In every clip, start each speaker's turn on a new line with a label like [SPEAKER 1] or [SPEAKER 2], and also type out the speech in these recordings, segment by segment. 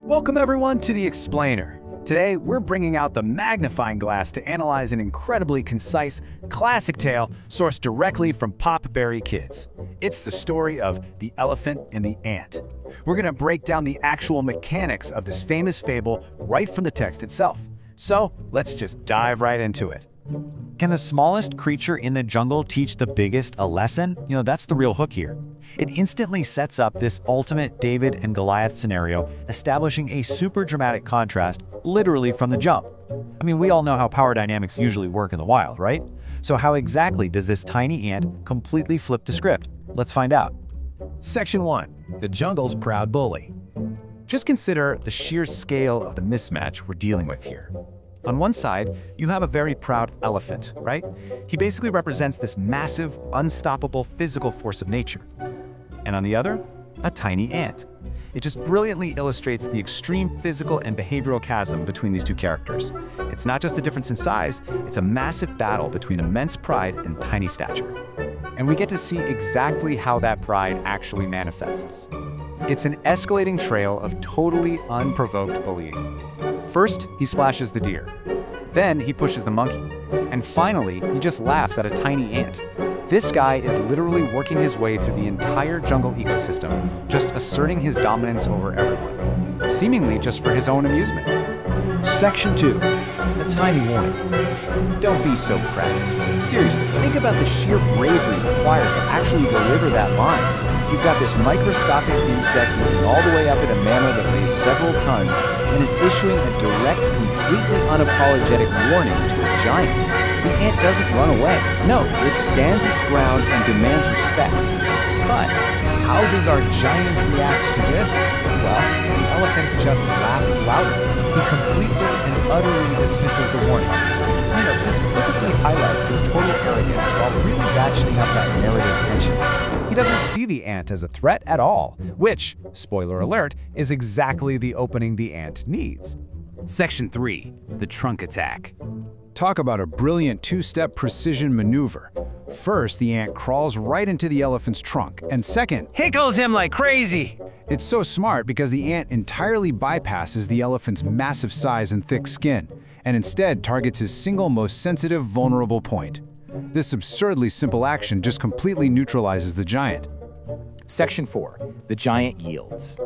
[SPEAKER 1] Welcome everyone to The Explainer. Today, we're bringing out the magnifying glass to analyze an incredibly concise, classic tale sourced directly from Pop-Berry Kids. It's the story of The Elephant and the Ant. We're going to break down the actual mechanics of this famous fable right from the text itself. So, let's just dive right into it.
[SPEAKER 2] Can the smallest creature in the jungle teach the biggest a lesson? That's the real hook here. It instantly sets up this ultimate David and Goliath scenario, establishing a super dramatic contrast literally from the jump. We all know how power dynamics usually work in the wild, right? So how exactly does this tiny ant completely flip the script? Let's find out.
[SPEAKER 1] Section 1. The Jungle's Proud Bully. Just consider the sheer scale of the mismatch we're dealing with here. On one side, you have a very proud elephant, right? He basically represents this massive, unstoppable physical force of nature. And on the other, a tiny ant. It just brilliantly illustrates the extreme physical and behavioral chasm between these two characters. It's not just the difference in size, it's a massive battle between immense pride and tiny stature. And we get to see exactly how that pride actually manifests. It's an escalating trail of totally unprovoked bullying. First, he splashes the deer. Then he pushes the monkey. And finally, he just laughs at a tiny ant. This guy is literally working his way through the entire jungle ecosystem, just asserting his dominance over everyone, seemingly just for his own amusement. Section 2. A tiny warning. Don't be so proud. Seriously, think about the sheer bravery required to actually deliver that line. You've got this microscopic insect moving all the way up at a mammal that weighs several tons and is issuing a direct, completely unapologetic warning to a giant. The ant doesn't run away. No, it stands its ground and demands respect. But how does our giant react to this? Well, the elephant just laughs louder. He completely and utterly dismisses the warning. This perfectly highlights his total arrogance while really ratcheting up that narrative tension.
[SPEAKER 3] He doesn't see the ant as a threat at all, which, spoiler alert, is exactly the opening the ant needs.
[SPEAKER 4] Section 3. The Trunk Attack.
[SPEAKER 5] Talk about a brilliant two-step precision maneuver. First, the ant crawls right into the elephant's trunk, and second,
[SPEAKER 4] Hickles him like crazy!
[SPEAKER 5] it's so smart because the ant entirely bypasses the elephant's massive size and thick skin, and instead targets his single most sensitive, vulnerable point. This absurdly simple action just completely neutralizes the giant.
[SPEAKER 6] Section 4. The giant yields.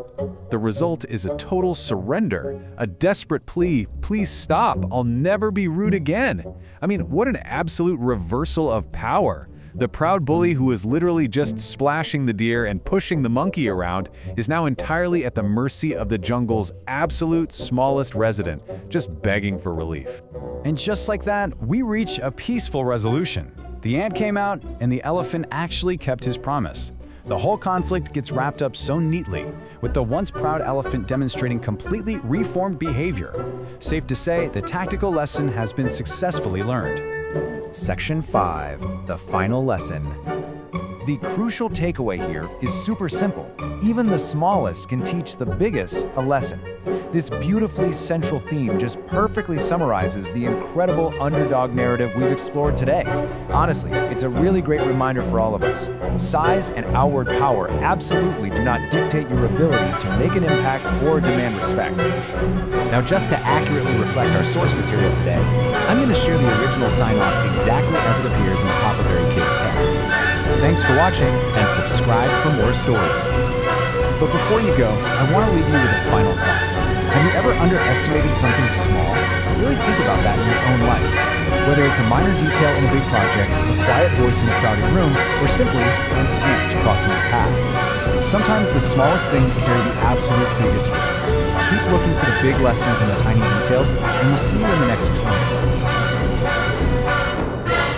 [SPEAKER 5] The result is a total surrender, a desperate plea, please stop, I'll never be rude again. What an absolute reversal of power. The proud bully who was literally just splashing the deer and pushing the monkey around is now entirely at the mercy of the jungle's absolute smallest resident, just begging for relief.
[SPEAKER 3] And just like that, we reach a peaceful resolution. The ant came out, and the elephant actually kept his promise. The whole conflict gets wrapped up so neatly, with the once proud elephant demonstrating completely reformed behavior. Safe to say, the tactical lesson has been successfully learned.
[SPEAKER 6] Section 5. The final lesson.
[SPEAKER 3] The crucial takeaway here is super simple. Even the smallest can teach the biggest a lesson. This beautifully central theme just perfectly summarizes the incredible underdog narrative we've explored today. Honestly, it's a really great reminder for all of us. Size and outward power absolutely do not dictate your ability to make an impact or demand respect. Now, just to accurately reflect our source material today, I'm going to share the original sign-off exactly as it appears in the Pop-Berry Kids text. Thanks for watching, and subscribe for more stories. But before you go, I want to leave you with a final thought. Have you ever underestimated something small? Really think about that in your own life. Whether it's a minor detail in a big project, a quiet voice in a crowded room, or simply an ant crossing your path. Sometimes the smallest things carry the absolute biggest weight. Keep looking for the big lessons in the tiny details, and we'll see you in the next experiment.